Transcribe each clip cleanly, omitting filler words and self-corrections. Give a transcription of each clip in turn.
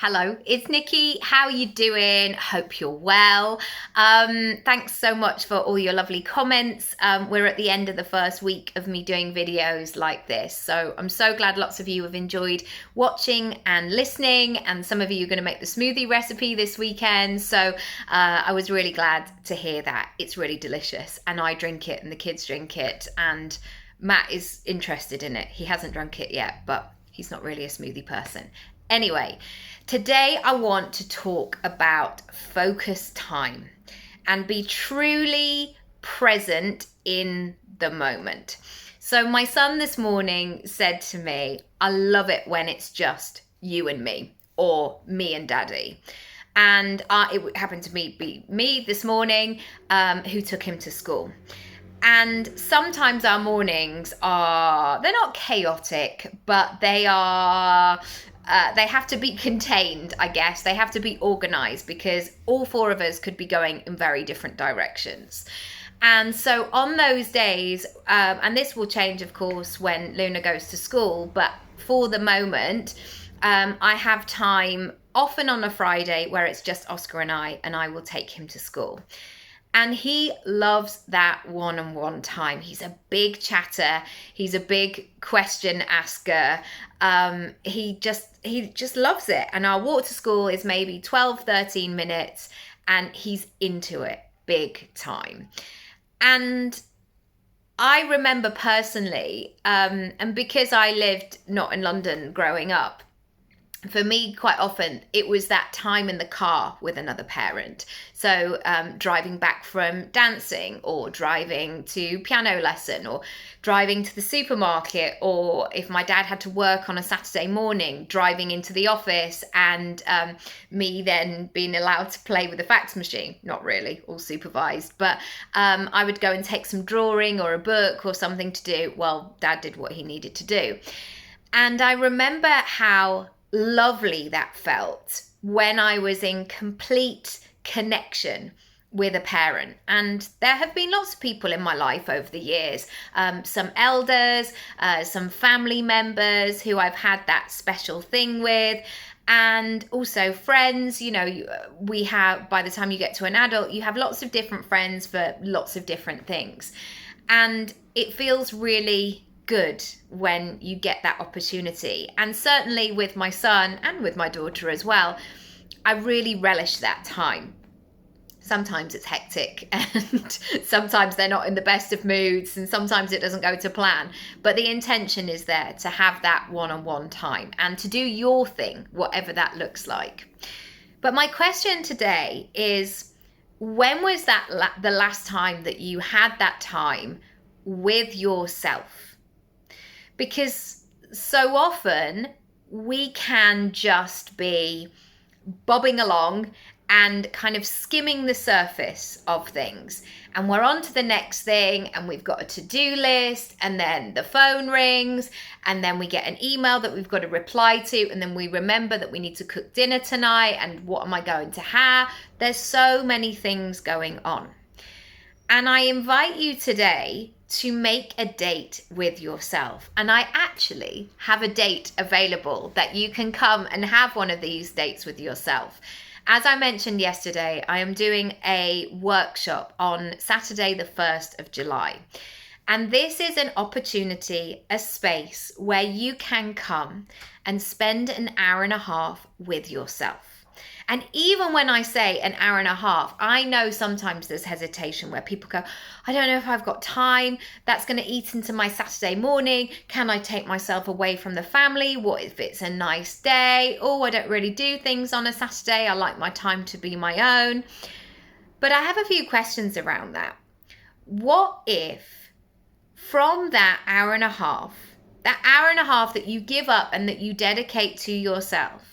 Hello, it's Nikki. How are you doing? Hope you're well. Thanks so much for all your lovely comments. We're at the end of the first week of me doing videos like this. So I'm so glad lots of you have enjoyed watching and listening. And some of you are going to make the smoothie recipe this weekend. So I was really glad to hear that. It's really delicious. And I drink it and the kids drink it. And Matt is interested in it. He hasn't drunk it yet, but he's not really a smoothie person. Anyway, today I want to talk about focus time and be truly present in the moment. So my son this morning said to me, I love it when it's just you and me, or me and daddy. And it happened to be me this morning who took him to school. And sometimes our mornings they're not chaotic, but they have to be contained, I guess. They have to be organized because all four of us could be going in very different directions. And so on those days, and this will change, of course, when Luna goes to school, but for the moment, I have time often on a Friday where it's just Oscar and I will take him to school. And he loves that one-on-one time. He's a big chatter. He's a big question asker. He just loves it. And our walk to school is maybe 12, 13 minutes and he's into it big time. And I remember personally, and because I lived not in London growing up, for me, quite often, it was that time in the car with another parent. So driving back from dancing or driving to piano lesson or driving to the supermarket, or if my dad had to work on a Saturday morning, driving into the office and me then being allowed to play with the fax machine. Not really, all supervised, but I would go and take some drawing or a book or something to do while dad did what he needed to do. And I remember how lovely that felt when I was in complete connection with a parent. And there have been lots of people in my life over the years, some elders, some family members who I've had that special thing with, and also friends. You know, we have, by the time you get to an adult, you have lots of different friends for lots of different things. And it feels really good when you get that opportunity. And certainly with my son and with my daughter as well, I really relish that time. Sometimes it's hectic and sometimes they're not in the best of moods and sometimes it doesn't go to plan, but the intention is there to have that one-on-one time and to do your thing, whatever that looks like. But my question today is, when was that the last time that you had that time with yourself? Because so often we can just be bobbing along and kind of skimming the surface of things. And we're on to the next thing and we've got a to-do list and then the phone rings and then we get an email that we've got to reply to and then we remember that we need to cook dinner tonight and what am I going to have? There's so many things going on. And I invite you today to make a date with yourself. And I actually have a date available that you can come and have one of these dates with yourself. As I mentioned yesterday, I am doing a workshop on Saturday, the 1st of July. And this is an opportunity, a space where you can come and spend an hour and a half with yourself. And even when I say an hour and a half, I know sometimes there's hesitation where people go, I don't know if I've got time. That's going to eat into my Saturday morning. Can I take myself away from the family? What if it's a nice day? Oh, I don't really do things on a Saturday. I like my time to be my own. But I have a few questions around that. What if from that hour and a half that you give up and that you dedicate to yourself,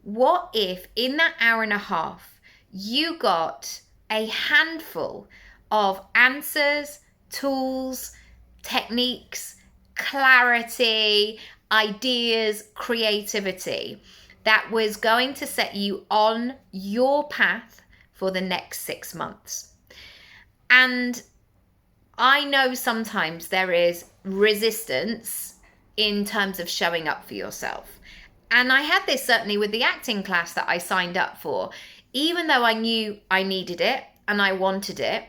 what if in that hour and a half you got a handful of answers, tools, techniques, clarity, ideas, creativity that was going to set you on your path for the next 6 months? And I know sometimes there is resistance in terms of showing up for yourself. And I had this certainly with the acting class that I signed up for. Even though I knew I needed it and I wanted it,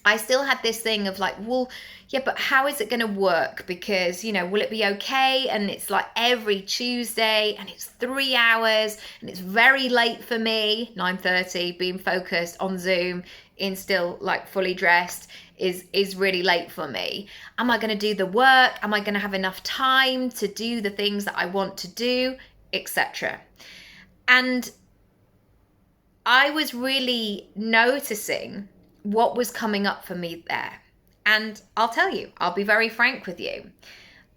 I still had this thing of like, well, yeah, but how is it going to work? Because, will it be okay? And it's like every Tuesday and it's 3 hours and it's very late for me, 9:30, being focused on Zoom in still like fully dressed is really late for me. Am I going to do the work? Am I going to have enough time to do the things that I want to do, etc.? And I was really noticing what was coming up for me there. And I'll tell you, I'll be very frank with you.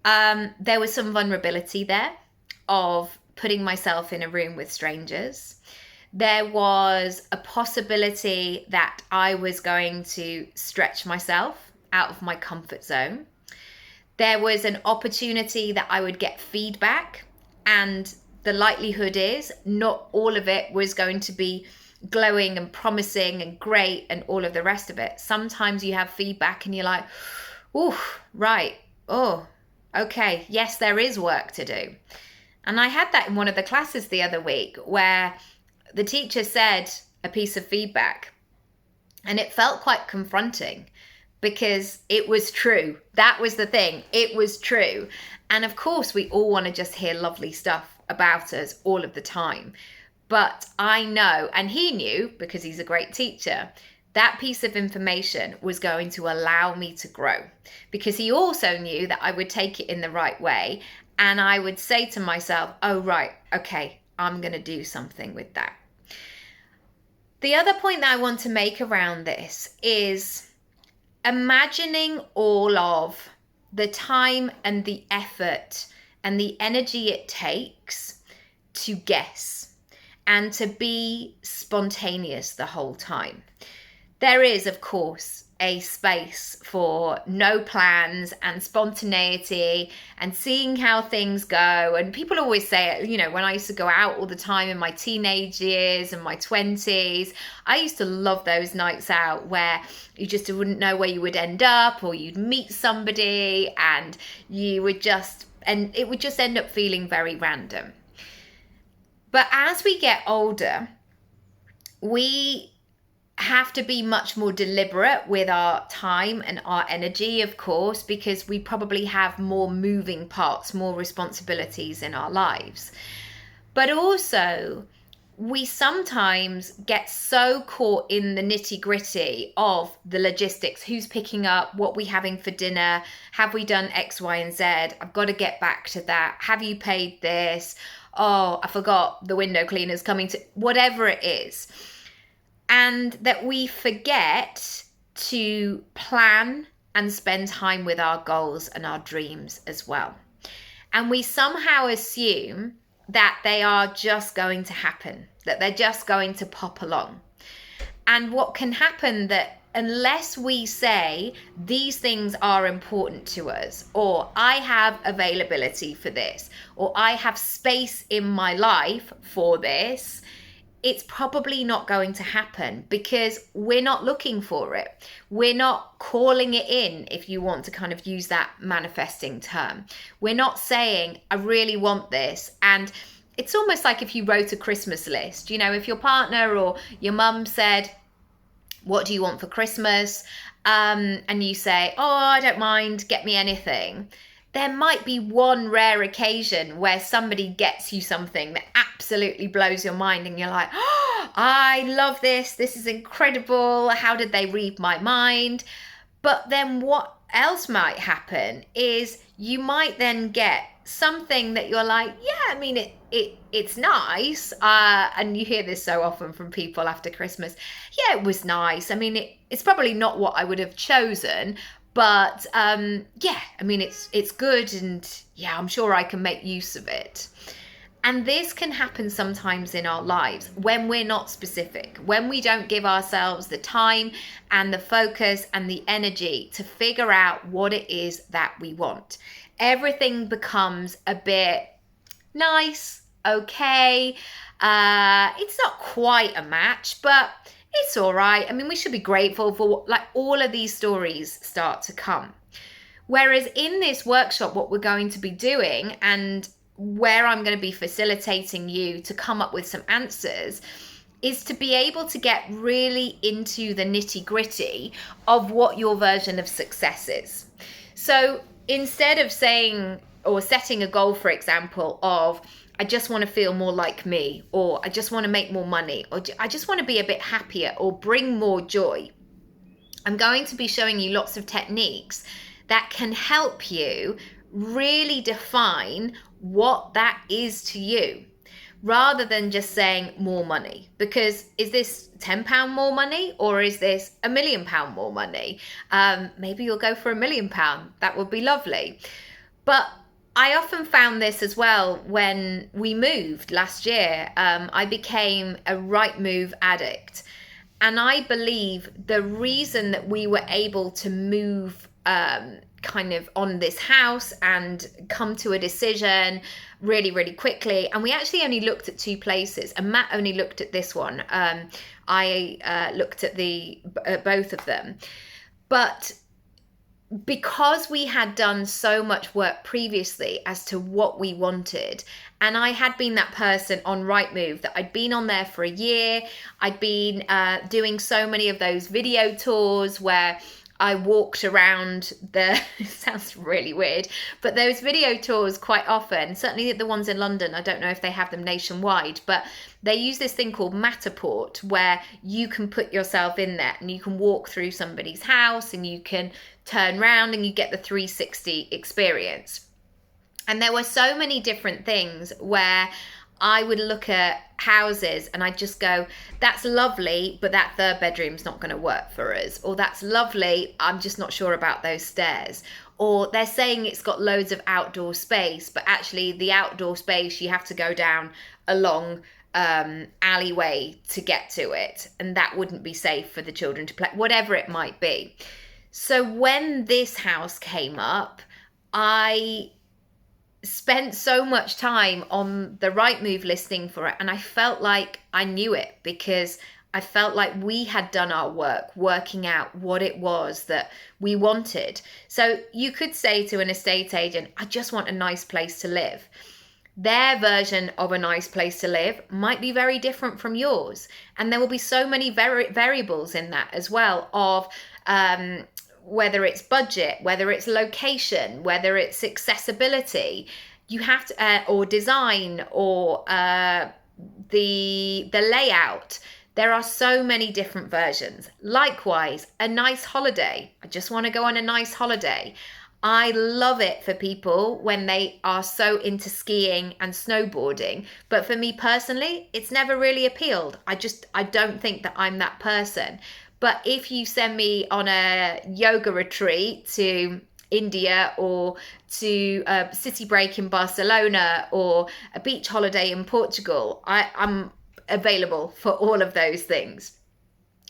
There was some vulnerability there of putting myself in a room with strangers. There was a possibility that I was going to stretch myself out of my comfort zone. There was an opportunity that I would get feedback, and the likelihood is not all of it was going to be glowing and promising and great and all of the rest of it. Sometimes you have feedback and you're like, oh, right. Oh, okay. Yes, there is work to do. And I had that in one of the classes the other week where the teacher said a piece of feedback and it felt quite confronting because it was true. That was the thing. It was true. And of course, we all want to just hear lovely stuff about us all of the time. But I know, and he knew because he's a great teacher, that piece of information was going to allow me to grow, because he also knew that I would take it in the right way. And I would say to myself, oh, right, okay, I'm going to do something with that. The other point that I want to make around this is imagining all of the time and the effort and the energy it takes to guess and to be spontaneous the whole time. There is, of course, a space for no plans and spontaneity and seeing how things go. And people always say it, when I used to go out all the time in my teenage years and my 20s, I used to love those nights out where you just wouldn't know where you would end up, or you'd meet somebody and it would just end up feeling very random. But as we get older, we have to be much more deliberate with our time and our energy, of course, because we probably have more moving parts, more responsibilities in our lives. But also, we sometimes get so caught in the nitty-gritty of the logistics. Who's picking up? What we having for dinner? Have we done X, Y, and Z? I've got to get back to that. Have you paid this? Oh, I forgot the window cleaner's coming to... Whatever it is. And that we forget to plan and spend time with our goals and our dreams as well. And we somehow assume that they are just going to happen, that they're just going to pop along. And what can happen that unless we say these things are important to us, or I have availability for this, or I have space in my life for this, it's probably not going to happen because we're not looking for it. We're not calling it in, if you want to kind of use that manifesting term. We're not saying, I really want this. And it's almost like if you wrote a Christmas list, if your partner or your mum said, what do you want for Christmas? And you say, oh, I don't mind, get me anything. There might be one rare occasion where somebody gets you something that absolutely blows your mind and you're like, oh, I love this. This is incredible. How did they read my mind? But then what else might happen is you might then get something that you're like, yeah, I mean, it's nice. And you hear this so often from people after Christmas. Yeah, it was nice. I mean, it's probably not what I would have chosen. But yeah, I mean, it's good, and yeah, I'm sure I can make use of it. And this can happen sometimes in our lives when we're not specific, when we don't give ourselves the time and the focus and the energy to figure out what it is that we want. Everything becomes a bit nice, okay. It's not quite a match, but it's all right. I mean, we should be grateful for all of these stories start to come. Whereas in this workshop, what we're going to be doing, and where I'm going to be facilitating you to come up with some answers is to be able to get really into the nitty gritty of what your version of success is. So instead of saying or setting a goal, for example, of I just want to feel more like me, or I just want to make more money, or I just want to be a bit happier or bring more joy, I'm going to be showing you lots of techniques that can help you really define what that is to you, rather than just saying more money. Because is this £10 more money, or is this £1 million more money? Maybe you'll go for £1 million. That would be lovely. But I often found this as well when we moved last year. I became a Rightmove addict. And I believe the reason that we were able to move kind of on this house and come to a decision really, really quickly. And we actually only looked at 2 places, and Matt only looked at this one. I looked at both of them. But because we had done so much work previously as to what we wanted, and I had been that person on Rightmove that I'd been on there for a year, I'd been doing so many of those video tours where I walked around it sounds really weird, but those video tours quite often, certainly the ones in London, I don't know if they have them nationwide, but they use this thing called Matterport, where you can put yourself in there and you can walk through somebody's house and you can turn around and you get the 360 experience. And there were so many different things where I would look at houses and I'd just go, that's lovely, but that 3rd bedroom's not going to work for us. Or that's lovely, I'm just not sure about those stairs. Or they're saying it's got loads of outdoor space, but actually the outdoor space, you have to go down a long alleyway to get to it. And that wouldn't be safe for the children to play, whatever it might be. So when this house came up, I spent so much time on the Rightmove listing for it, and I felt like I knew it, because I felt like we had done our work working out what it was that we wanted. So you could say to an estate agent, I just want a nice place to live. Their version of a nice place to live might be very different from yours, and there will be so many variables in that as well, of whether it's budget, whether it's location, whether it's accessibility, you have to, or design, or the layout. There are so many different versions. Likewise, a nice holiday. I just want to go on a nice holiday. I love it for people when they are so into skiing and snowboarding. But for me personally, it's never really appealed. I don't think that I'm that person. But if you send me on a yoga retreat to India, or to a city break in Barcelona, or a beach holiday in Portugal, I'm available for all of those things.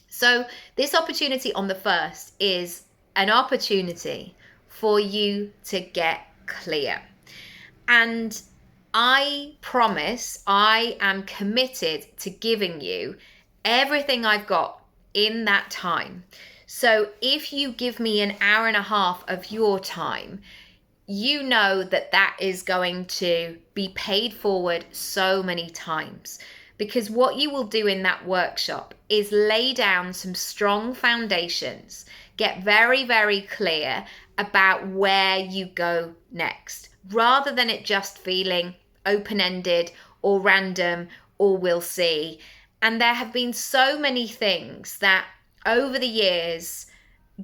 So this opportunity on the 1st is an opportunity for you to get clear. And I promise, I am committed to giving you everything I've got in that time. So if you give me an hour and a half of your time, you know that that is going to be paid forward so many times. Because what you will do in that workshop is lay down some strong foundations, get very, very clear about where you go next, rather than it just feeling open-ended or random or we'll see. And there have been so many things that over the years,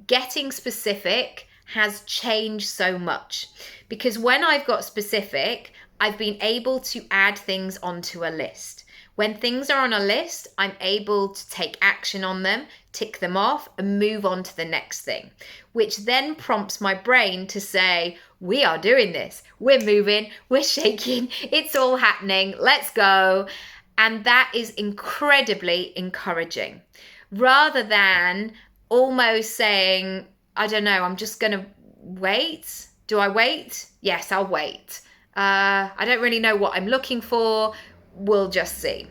getting specific has changed so much. Because when I've got specific, I've been able to add things onto a list. When things are on a list, I'm able to take action on them, tick them off, and move on to the next thing, which then prompts my brain to say, we are doing this, we're moving, we're shaking, it's all happening, let's go. And that is incredibly encouraging, rather than almost saying, I don't know, I'm just going to wait. Do I wait? Yes, I'll wait. I don't really know what I'm looking for. We'll just see.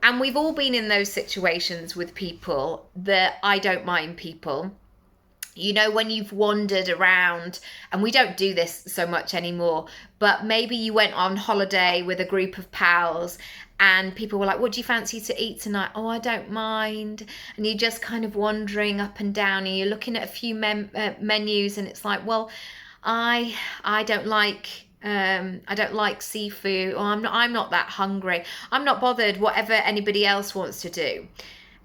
And we've all been in those situations with people, that I don't mind people. You know, when you've wandered around, and we don't do this so much anymore, but maybe you went on holiday with a group of pals and people were like, what do you fancy to eat tonight? Oh, I don't mind. And you're just kind of wandering up and down and you're looking at a few menus and it's like, well, I don't like I don't like seafood, or I'm not that hungry. I'm not bothered whatever anybody else wants to do.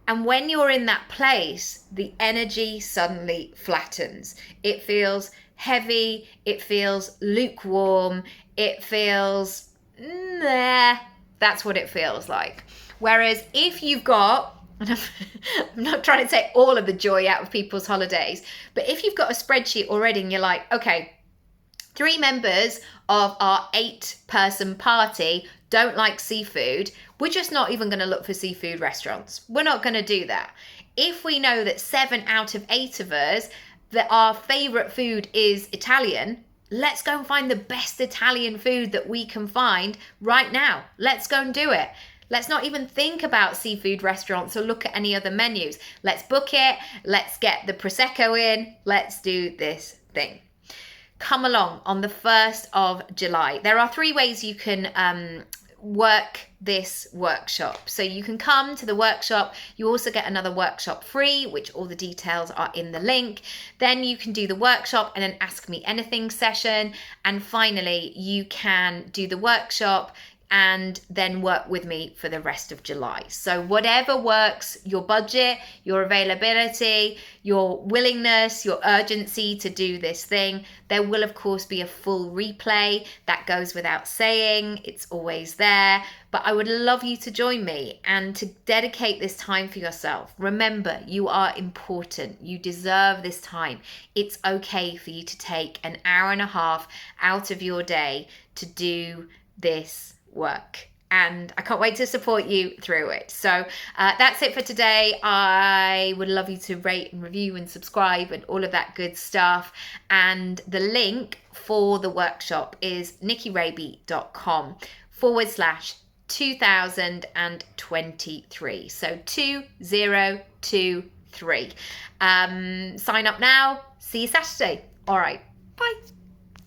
And when you're in that place, the energy suddenly flattens. It feels heavy, it feels lukewarm, it feels, nah, that's what it feels like. Whereas if you've got, and I'm not trying to take all of the joy out of people's holidays, but if you've got a spreadsheet already and you're like, okay, 3 members of our 8-person party don't like seafood, we're just not even going to look for seafood restaurants. We're not going to do that. If we know that 7 out of 8 of us, that our favorite food is Italian, let's go and find the best Italian food that we can find right now. Let's go and do it. Let's not even think about seafood restaurants or look at any other menus. Let's book it. Let's get the Prosecco in. Let's do this thing. Come along on the 1st of July. There are 3 ways you can work this workshop. So you can come to the workshop. You also get another workshop free, which all the details are in the link. Then you can do the workshop and an Ask Me Anything session. And finally, you can do the workshop and then work with me for the rest of July. So whatever works, your budget, your availability, your willingness, your urgency to do this thing. There will of course be a full replay. That goes without saying, it's always there. But I would love you to join me and to dedicate this time for yourself. Remember, you are important. You deserve this time. It's okay for you to take an hour and a half out of your day to do this work, and I can't wait to support you through it. So that's it for today. I would love you to rate and review and subscribe and all of that good stuff, and the link for the workshop is nickyraby.com/2023, so 2023. Sign up now. See you Saturday. All right, bye.